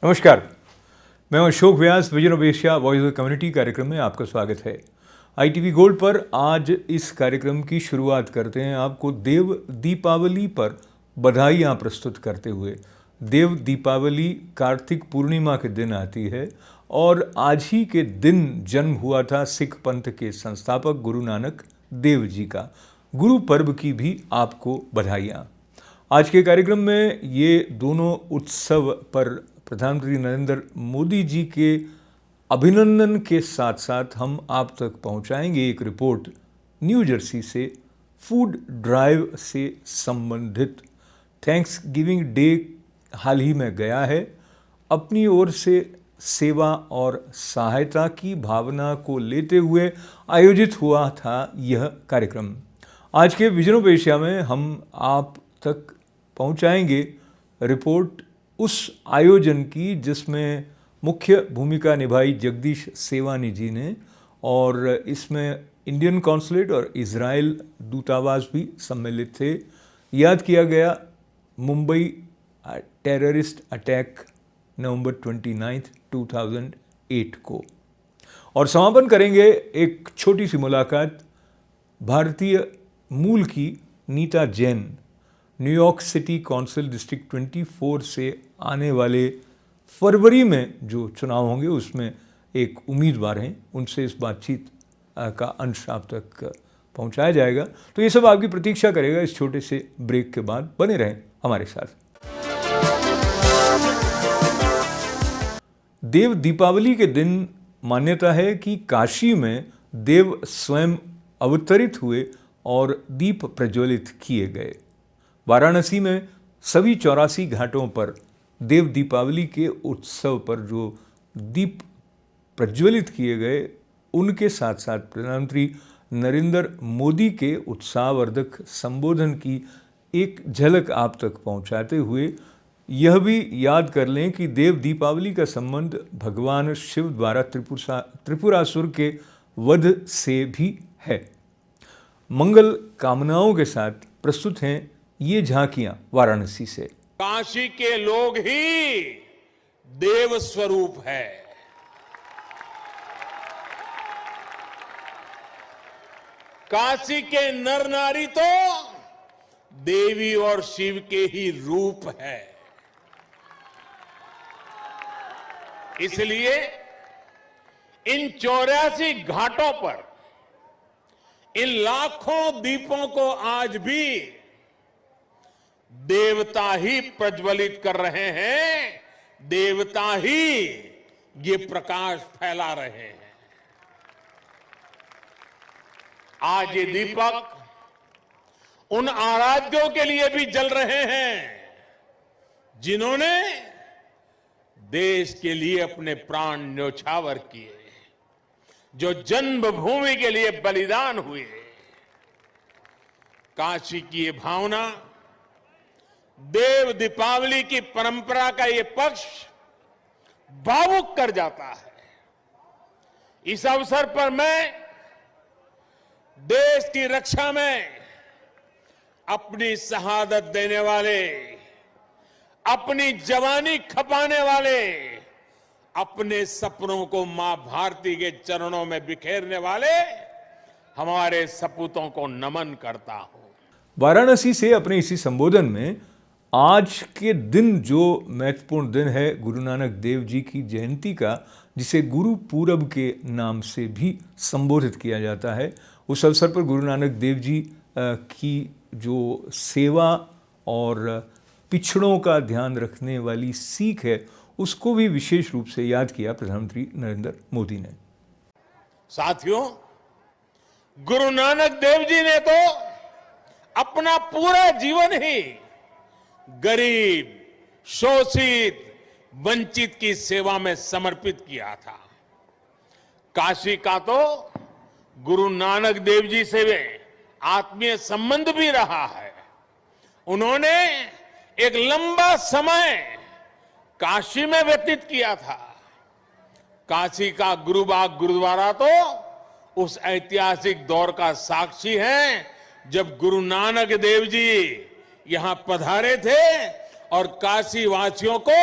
नमस्कार, मैं Ashok Vyas vision of Asia voice of community कार्यक्रम में आपका स्वागत है। ITV गोल्ड पर आज इस कार्यक्रम की शुरुआत करते हैं आपको देव दीपावली पर बधाइयाँ प्रस्तुत करते हुए। देव दीपावली कार्तिक पूर्णिमा के दिन आती है और आज ही के दिन जन्म हुआ था सिख पंथ के संस्थापक गुरु नानक देव जी का। गुरु पर्व की भी आपको बधाइयाँ। आज के कार्यक्रम में ये दोनों उत्सव पर प्रधानमंत्री नरेंद्र मोदी जी के अभिनंदन के साथ साथ हम आप तक पहुंचाएंगे एक रिपोर्ट न्यू जर्सी से फूड ड्राइव से संबंधित। थैंक्स गिविंग डे हाल ही में गया है। अपनी ओर से सेवा और सहायता की भावना को लेते हुए आयोजित हुआ था यह कार्यक्रम। आज के विजन ऑफ एशिया में हम आप तक पहुंचाएंगे रिपोर्ट उस आयोजन की जिसमें मुख्य भूमिका निभाई जगदीश सेवानी जी ने, और इसमें इंडियन कॉन्सुलेट और इजराइल दूतावास भी सम्मिलित थे। याद किया गया मुंबई टेररिस्ट अटैक नवंबर 29, 2008 को। और समापन करेंगे एक छोटी सी मुलाकात भारतीय मूल की Neeta Jain, New York city council district 24 से आने वाले फरवरी में जो चुनाव होंगे उसमें एक उम्मीदवार हैं, उनसे इस बातचीत का अंश आप तक पहुंचाया जाएगा। तो ये सब आपकी प्रतीक्षा करेगा इस छोटे से ब्रेक के बाद। बने रहें हमारे साथ। देव दीपावली के दिन मान्यता है कि काशी में देव स्वयं अवतरित हुए और दीप प्रज्वलित किए गए। वाराणसी में सभी 84 घाटों पर देव दीपावली के उत्सव पर जो दीप प्रज्वलित किए गए उनके साथ साथ प्रधानमंत्री नरेंद्र मोदी के उत्साहवर्धक संबोधन की एक झलक आप तक पहुंचाते हुए यह भी याद कर लें कि देव दीपावली का संबंध भगवान शिव द्वारा त्रिपुरासुर के वध से भी है। मंगल कामनाओं के साथ प्रस्तुत हैं ये झांकियां वाराणसी से। काशी के लोग ही देव स्वरूप है। काशी के नर नारी तो देवी और शिव के ही रूप है। इसलिए इन 84 घाटों पर इन लाखों दीपों को आज भी देवता ही प्रज्वलित कर रहे हैं, देवता ही ये प्रकाश फैला रहे हैं। आज ये दीपक उन आराध्यों के लिए भी जल रहे हैं जिन्होंने देश के लिए अपने प्राण न्योछावर किए, जो जन्मभूमि के लिए बलिदान हुए। काशी की ये भावना, देव दीपावली की परंपरा का ये पक्ष भावुक कर जाता है। इस अवसर पर मैं देश की रक्षा में अपनी शहादत देने वाले, अपनी जवानी खपाने वाले, अपने सपनों को मां भारती के चरणों में बिखेरने वाले हमारे सपूतों को नमन करता हूं। वाराणसी से अपने इसी संबोधन में आज के दिन जो महत्वपूर्ण दिन है गुरु नानक देव जी की जयंती का, जिसे गुरु पूरब के नाम से भी संबोधित किया जाता है, उस अवसर पर गुरु नानक देव जी की जो सेवा और पिछड़ों का ध्यान रखने वाली सीख है उसको भी विशेष रूप से याद किया प्रधानमंत्री नरेंद्र मोदी ने। साथियों, गुरु नानक देव जी ने तो अपना पूरा जीवन ही गरीब, शोषित, वंचित की सेवा में समर्पित किया था। काशी का तो गुरु नानक देव जी से आत्मीय संबंध भी रहा है। उन्होंने एक लंबा समय काशी में व्यतीत किया था। काशी का गुरुबाग गुरुद्वारा तो उस ऐतिहासिक दौर का साक्षी है जब गुरु नानक देव जी यहां पधारे थे और काशी वासियों को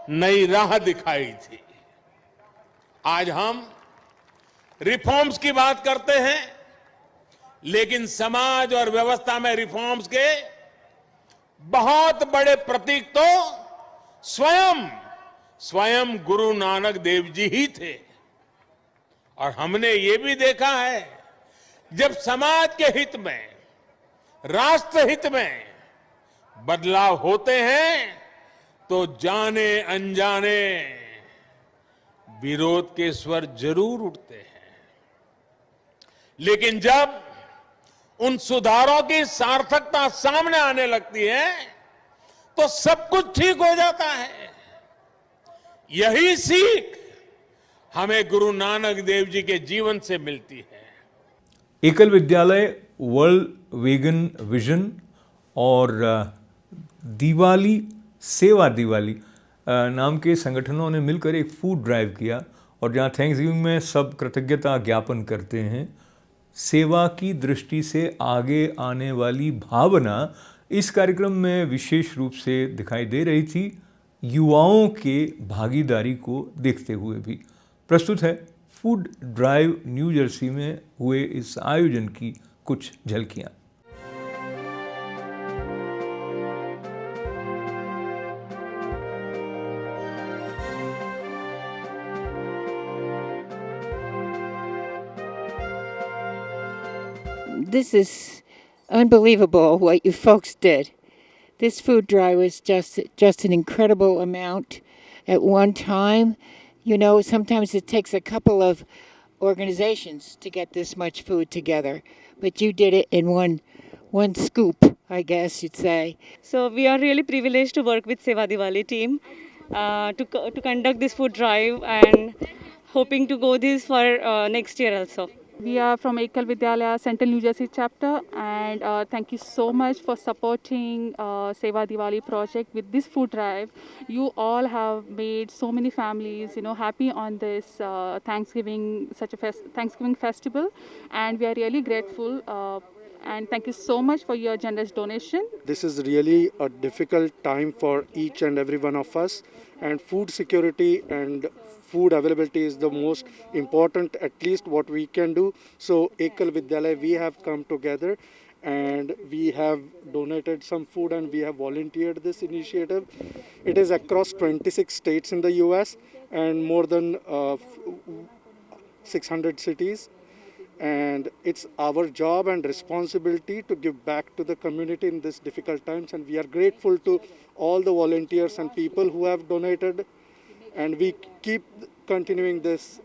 नई राह दिखाई थी। आज हम रिफॉर्म्स की बात करते हैं, लेकिन समाज और व्यवस्था में रिफॉर्म्स के बहुत बड़े प्रतीक तो स्वयं गुरु नानक देव जी ही थे। और हमने ये भी देखा है, जब समाज के हित में, राष्ट्र हित में बदलाव होते हैं तो जाने अनजाने विरोध के स्वर जरूर उठते हैं, लेकिन जब उन सुधारों की सार्थकता सामने आने लगती है तो सब कुछ ठीक हो जाता है। यही सीख हमें गुरु नानक देव जी के जीवन से मिलती है। एकल विद्यालय, वर्ल्ड वेगन विजन और दिवाली, सेवा दिवाली नाम के संगठनों ने मिलकर एक फूड ड्राइव किया और जहां थैंक्सगिविंग में सब कृतज्ञता ज्ञापन करते हैं, सेवा की दृष्टि से आगे आने वाली भावना इस कार्यक्रम में विशेष रूप से दिखाई दे रही थी, युवाओं के भागीदारी को देखते हुए भी। प्रस्तुत है फूड ड्राइव न्यू जर्सी में हुए इस आयोजन की कुछ झलकियां। This is unbelievable what you folks did. This food drive was just an incredible amount at one time. You know, sometimes it takes a couple of organizations to get this much food together, but you did it in one scoop, I guess you'd say. So we are really privileged to work with Sewa Diwali team to conduct this food drive and hoping to go this for next year also. We are from Ekal Vidyalaya Central New Jersey chapter, and thank you so much for supporting Sewa Diwali project with this food drive. You all have made so many families, happy on this Thanksgiving, Thanksgiving festival, and we are really grateful. And thank you so much for your generous donation. This is really a difficult time for each and every one of us, and food security and food availability is the most important, at least what we can do. So Ekal Vidyalaya, we have come together and we have donated some food and we have volunteered this initiative. It is across 26 states in the US and more than 600 cities. And it's our job and responsibility to give back to the community in these difficult times. And we are grateful to all the volunteers and people who have donated. And we keep continuing this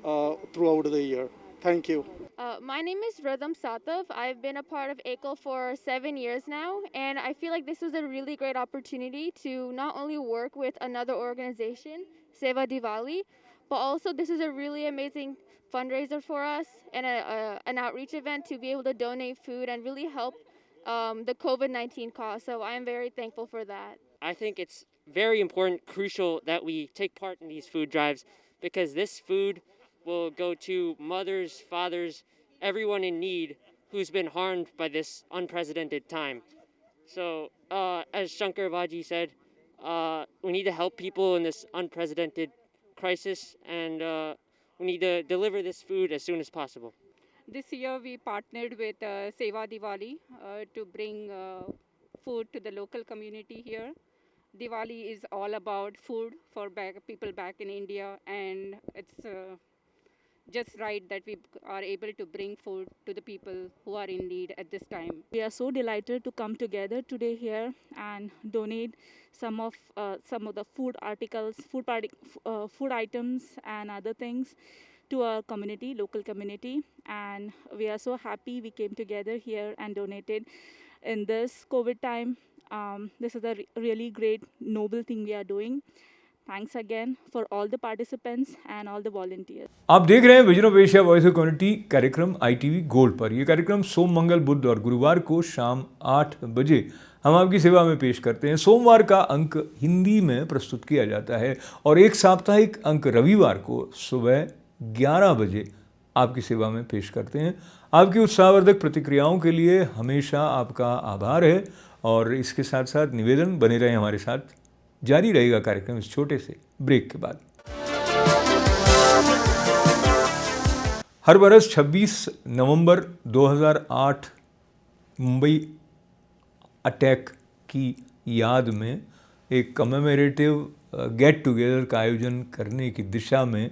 throughout the year. Thank you. My name is Rhythm Satav. I've been a part of ACL for 7 years now, and I feel like this was a really great opportunity to not only work with another organization, Seva Diwali, but also this is a really amazing fundraiser for us and an outreach event to be able to donate food and really help the COVID-19 cause. So I am very thankful for that. I think it's very important, crucial that we take part in these food drives because this food will go to mothers, fathers, everyone in need who's been harmed by this unprecedented time. So as Shankar Baji said, we need to help people in this unprecedented crisis and we need to deliver this food as soon as possible. This year we partnered with Sewa Diwali to bring food to the local community here. Diwali is all about food for people back in India, and it's just right that we are able to bring food to the people who are in need at this time. We are so delighted to come together today here and donate some of the food articles, food items and other things to our community, local community. And we are so happy we came together here and donated in this COVID time. This is a really great, noble thing we are doing. Thanks again for all the participants and all the volunteers. आप देख रहे हैं vision of Asia voice of community कार्यक्रम ITV gold पर। यह कार्यक्रम सोम, मंगल, बुध और गुरुवार को शाम 8 बजे हम आपकी सेवा में पेश करते हैं। सोमवार का अंक हिंदी में प्रस्तुत किया जाता है और एक साप्ताहिक अंक रविवार को सुबह 11 बजे आपकी सेवा में पेश करते हैं। आपकी उत्साहवर्धक प्रतिक्रियाओं के लिए हमेशा आपका आभार है और इसके साथ साथ निवेदन बने रहें हमारे साथ, जारी रहेगा कार्यक्रम इस छोटे से ब्रेक के बाद। हर बरस 26 नवंबर 2008 मुंबई अटैक की याद में एक कमेमोरेटिव गेट टुगेदर का आयोजन करने की दिशा में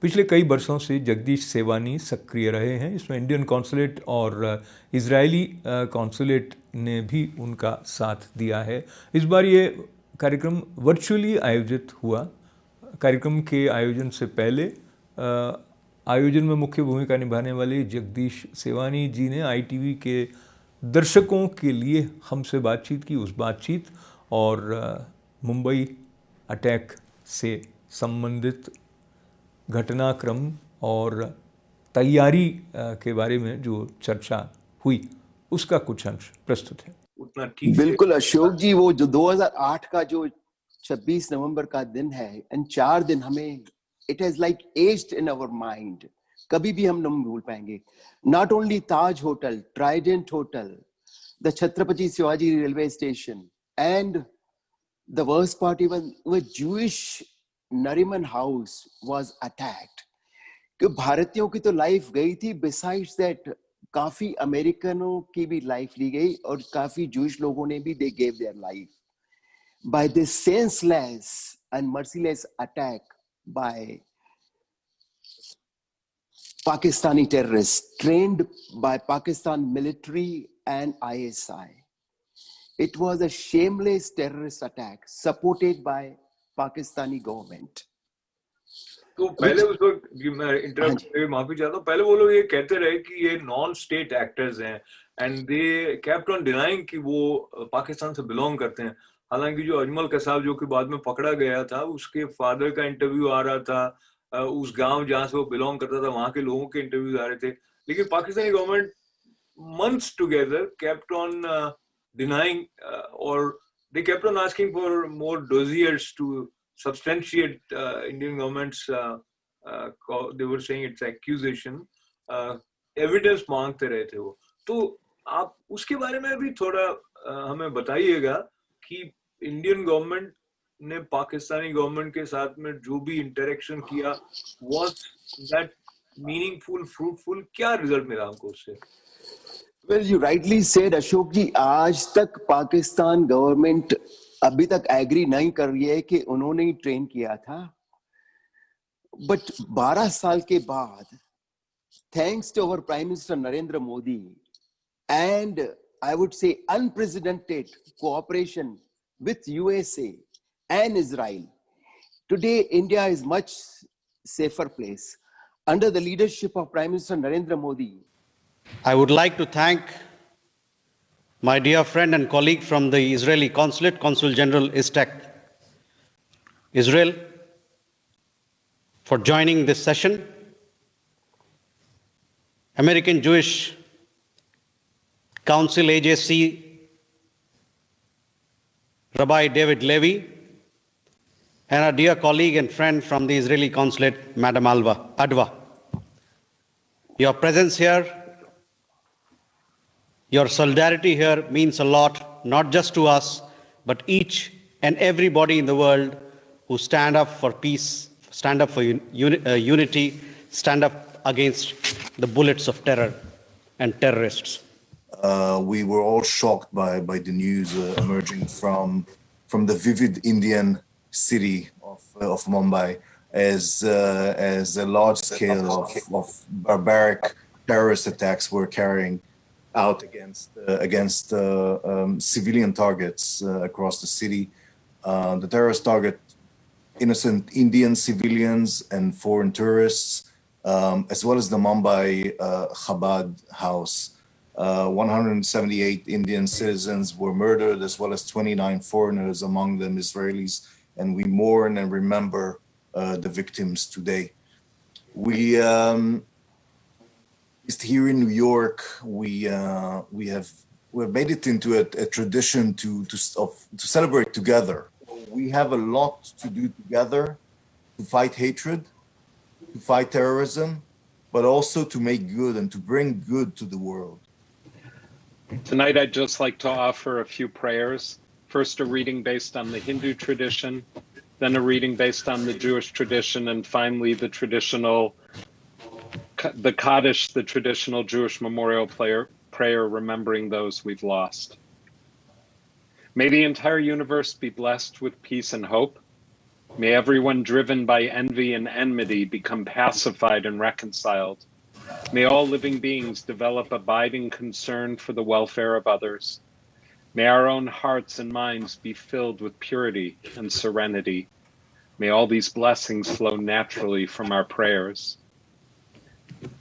पिछले कई वर्षों से जगदीश सेवानी सक्रिय रहे हैं। इसमें इंडियन कॉन्सुलेट और इजरायली कॉन्सुलेट ने भी उनका साथ दिया है। इस बार ये कार्यक्रम वर्चुअली आयोजित हुआ। कार्यक्रम के आयोजन से पहले आयोजन में मुख्य भूमिका निभाने वाले जगदीश सेवानी जी ने ITV के दर्शकों के लिए हमसे बातचीत की। उस बातचीत और मुंबई अटैक से संबंधित घटनाक्रम और तैयारी के बारे में जो चर्चा हुई उसका कुछ अंश प्रस्तुत है। उतना ठीक बिल्कुल अशोक जी, वो जो 2008 का जो 26 नवंबर का दिन है, इन 4 दिन हमें it has like aged in our mind, कभी भी हम नहीं भूल पाएंगे। Not only Taj hotel, Trident hotel, the Chhatrapati Shivaji railway station, and the worst part even Jewish Nariman house was attacked. कि भारतीयों की तो लाइफ गई थी, बिसाइड्स दैट काफी अमेरिकनों की भी लाइफ ली गई और काफी जूश लोगों ने भी they gave their life by this senseless and merciless attack by Pakistani terrorists trained by Pakistan military and ISI. It was a shameless terrorist attack supported by Pakistani government. तो पहले उस वक्त मैं इंटरप्ट माफी चाहता हूँ, पहले वो लोग ये कहते रहे कि ये नॉन स्टेट एक्टर्स हैं and they kept on denying कि वो पाकिस्तान से बिलोंग करते हैं। हालांकि जो अजमल कसाब जो कि बाद में पकड़ा गया था, उसके फादर का इंटरव्यू आ रहा था, उस गांव जहां से वो बिलोंग करता था वहां के लोगों के इंटरव्यूज आ रहे थे, लेकिन Pakistani government months together kept on denying or they kept on asking for more dossiers to substantiate Indian government's they were saying it's accusation, evidence मांगते रहे थे वो। तो आप उसके बारे में भी थोड़ा हमें बताइएगा कि इंडियन गवर्नमेंट ने पाकिस्तानी गवर्नमेंट के साथ में जो भी इंटरेक्शन किया, was that meaningful, fruitful, क्या रिजल्ट मिला हमको उससे? Well, you rightly said, Ashok जी, आज तक पाकिस्तान गवर्नमेंट अभी तक एग्री नहीं कर रही है कि उन्होंने ही ट्रेन किया था। बट 12 साल के बाद, thanks to our prime minister Narendra Modi and I would say unprecedented cooperation with USA and Israel, today India is much safer place under the leadership of Prime Minister Narendra Modi. I would like to thank my dear friend and colleague from the Israeli Consulate, Consul General Istek, Israel, for joining this session. American Jewish Council, AJC, Rabbi David Levy, and our dear colleague and friend from the Israeli Consulate, Madam Adwa. Your presence here, your solidarity here means a lot, not just to us, but each and everybody in the world who stand up for peace, stand up for unity, stand up against the bullets of terror and terrorists. We were all shocked by the news emerging from the vivid Indian city of Mumbai as a large scale of barbaric terrorist attacks were carrying out against civilian targets across the city. The terrorists target innocent Indian civilians and foreign tourists, as well as the Mumbai Chabad house. 178 Indian citizens were murdered, as well as 29 foreigners, among them Israelis, and we mourn and remember the victims today. We here in New York, we have made it into a tradition to celebrate together. We have a lot to do together to fight hatred, to fight terrorism, but also to make good and to bring good to the world. Tonight, I'd just like to offer a few prayers First, a reading based on the Hindu tradition, then a reading based on the Jewish tradition, and finally the Kaddish, the traditional Jewish memorial prayer remembering those we've lost. May the entire universe be blessed with peace and hope. May everyone driven by envy and enmity become pacified and reconciled. May all living beings develop abiding concern for the welfare of others. May our own hearts and minds be filled with purity and serenity. May all these blessings flow naturally from our prayers.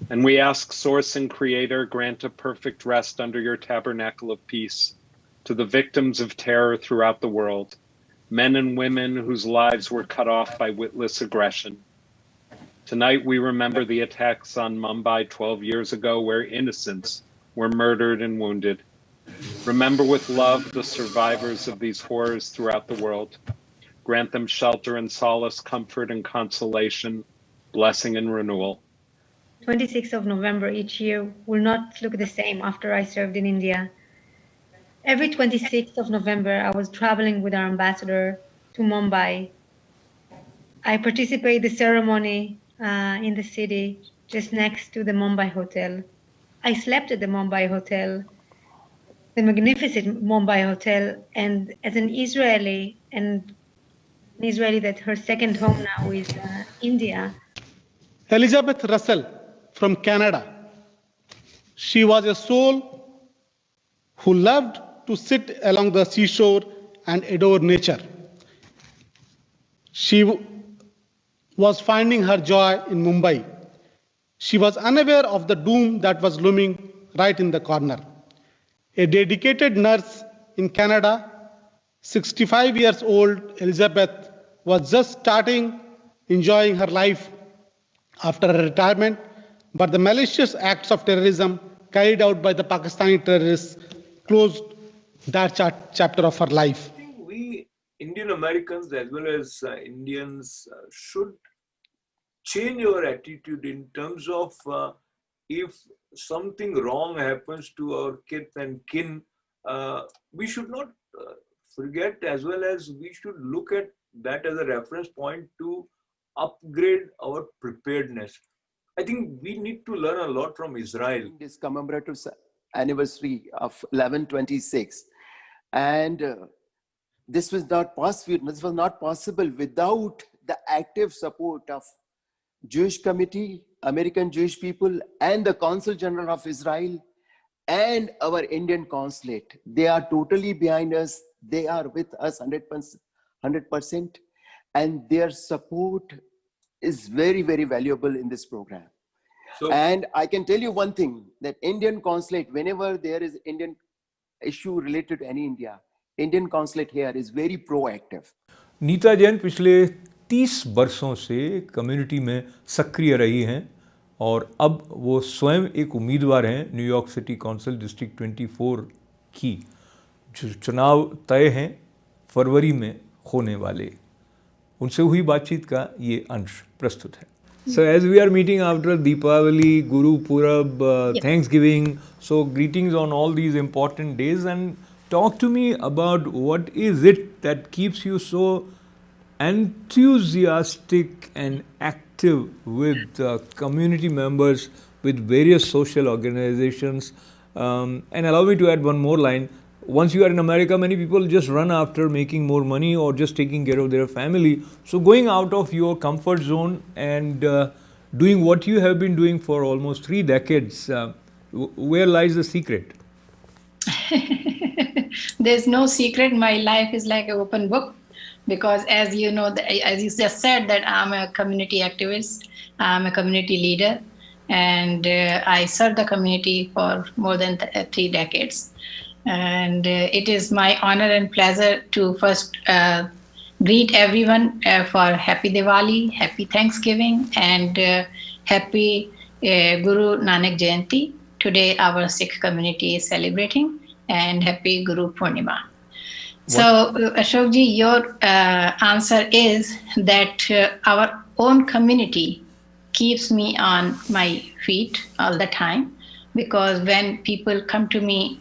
And we ask, Source and Creator, grant a perfect rest under your tabernacle of peace to the victims of terror throughout the world, men and women whose lives were cut off by witless aggression. Tonight we remember the attacks on Mumbai 12 years ago, where innocents were murdered and wounded. Remember with love the survivors of these horrors throughout the world. Grant them shelter and solace, comfort and consolation, blessing and renewal. 26th of November each year will not look the same after I served in India. Every 26th of November, I was traveling with our ambassador to Mumbai. I participated in the ceremony in the city just next to the Mumbai hotel. I slept at the Mumbai hotel, the magnificent Mumbai hotel, and as an Israeli, and an Israeli that her second home now is India. Elizabeth Russell from Canada. She was a soul who loved to sit along the seashore and adore nature. She was finding her joy in Mumbai. She was unaware of the doom that was looming right in the corner. A dedicated nurse in Canada, 65 years old, Elizabeth was just starting enjoying her life after her retirement, but the malicious acts of terrorism carried out by the Pakistani terrorists closed that chapter of her life. I think we Indian Americans as well as Indians should change our attitude in terms of if something wrong happens to our kith and kin, we should not forget, as well as we should look at that as a reference point to upgrade our preparedness. I think we need to learn a lot from Israel. This commemorative anniversary of 11/26, and this was not possible. This was not possible without the active support of Jewish committee, American Jewish people, and the Consul General of Israel, and our Indian consulate. They are totally behind us. They are with us 100%, and their support is very, very valuable in this program. So, and I can tell you one thing, that Indian consulate, whenever there is Indian issue related to any Indian consulate here is very proactive. Neeta Jain पिछले 30 वर्षों से community में सक्रिय रही हैं और अब वो स्वयं एक उम्मीदवार हैं न्यूयॉर्क सिटी काउंसिल डिस्ट्रिक्ट 24 की, जो चुनाव तय हैं फरवरी में होने वाले। उनसे हुई बातचीत का ये अंश प्रस्तुत है। So as we are meeting after Deepavali, Guru Purab, Thanksgiving, so greetings on all these important days, and talk to me about what is it that keeps you so enthusiastic and active with community members, with various social organizations. And allow me to add one more line. Once you are in America, many people just run after making more money or just taking care of their family. So going out of your comfort zone and doing what you have been doing for almost 3 decades, where lies the secret? There's no secret. My life is like an open book, because as you know, as you just said, that I'm a community activist, I'm a community leader, and I serve the community for more than 3 decades. And it is my honor and pleasure to first greet everyone for Happy Diwali, Happy Thanksgiving, and Happy Guru Nanak Jayanti. Today our Sikh community is celebrating, and Happy Guru Purnima. So Ashokji, your answer is that our own community keeps me on my feet all the time. Because when people come to me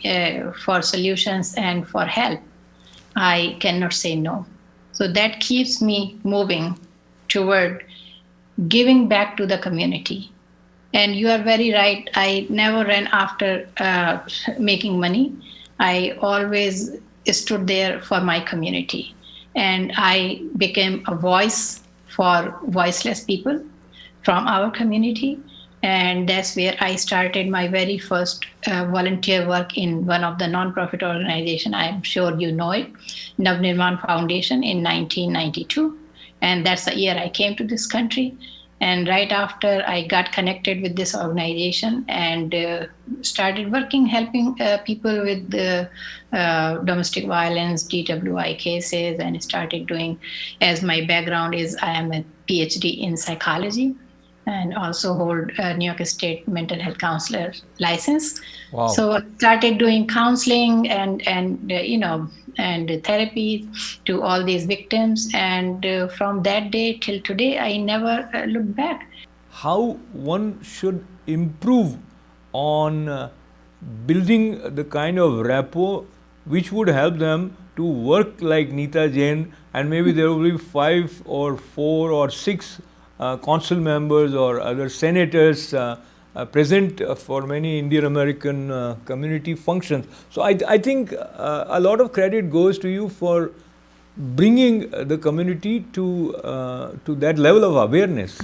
for solutions and for help, I cannot say no. So that keeps me moving toward giving back to the community. And you are very right. I never ran after making money. I always stood there for my community. And I became a voice for voiceless people from our community. And that's where I started my very first volunteer work in one of the non-profit organization. I'm sure you know it, Navnirman Foundation in 1992. And that's the year I came to this country. And right after I got connected with this organization and started working, helping people with domestic violence, DWI cases, and started doing, as my background is, I am a PhD in psychology and also hold a New York State mental health counselor license. Wow. So I started doing counseling and therapy to all these victims. And from that day till today, I never looked back. How one should improve on building the kind of rapport which would help them to work like Neeta Jain, and maybe there will be 5 or 4 or 6 council members or other senators present for many Indian American community functions. So I think a lot of credit goes to you for bringing the community to that level of awareness.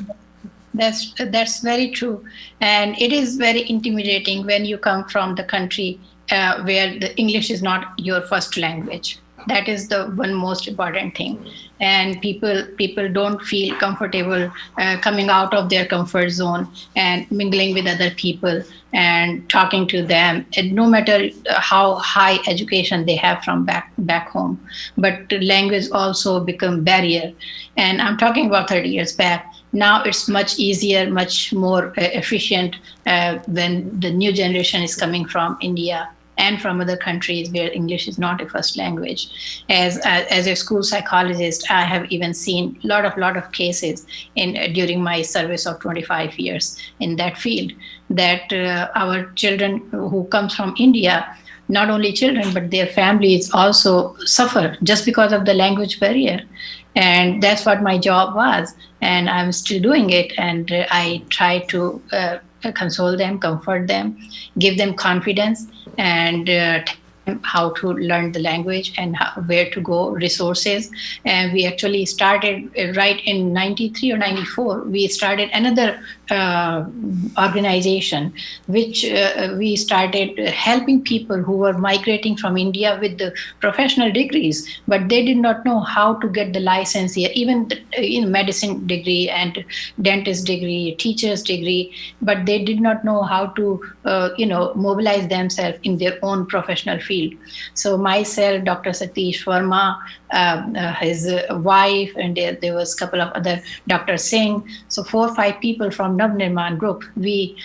That's very true, and it is very intimidating when you come from the country where the English is not your first language. That is the one most important thing, and people don't feel comfortable coming out of their comfort zone and mingling with other people and talking to them, and no matter how high education they have from back home. But the language also become barrier, and I'm talking about 30 years back. Now it's much easier, much more efficient when the new generation is coming from India and from other countries where English is not a first language. As a school psychologist, I have even seen lot of cases during my service of 25 years in that field, that our children who comes from India, not only children but their families also suffer just because of the language barrier. And that's what my job was, and I'm still doing it. And I try to console them, comfort them, give them confidence, and how to learn the language and where to go, resources. And we actually started right in 93 or 94, we started another organization, which we started helping people who were migrating from India with the professional degrees, but they did not know how to get the license here, even in medicine degree and dentist degree, teacher's degree, but they did not know how to mobilize themselves in their own professional field. So myself, Dr. Satish Verma, his wife, and there was a couple of other, Dr. Singh. So 4 or 5 people from Navnirman group, we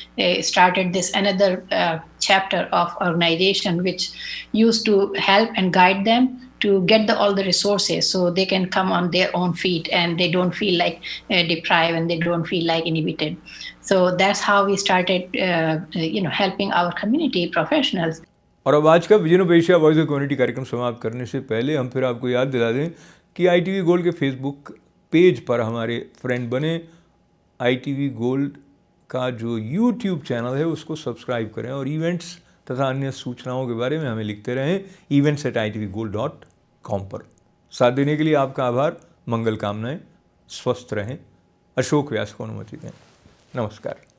started this another chapter of organization which used to help and guide them to get all the resources so they can come on their own feet and they don't feel like deprived and they don't feel like inhibited. So that's how we started, helping our community professionals. और अब आज का vision of Asia voice of community कार्यक्रम समाप्त करने से पहले हम फिर आपको याद दिला दें कि ITV गोल्ड के फेसबुक पेज पर हमारे फ्रेंड बने। ITV गोल्ड का जो YouTube चैनल है उसको सब्सक्राइब करें और इवेंट्स तथा अन्य सूचनाओं के बारे में हमें लिखते रहें events@itvgold.com पर। साथ देने के लिए आपका आभार, मंगल कामनाएं, स्वस्थ रहें। अशोक व्यास को अनुमति दें। नमस्कार।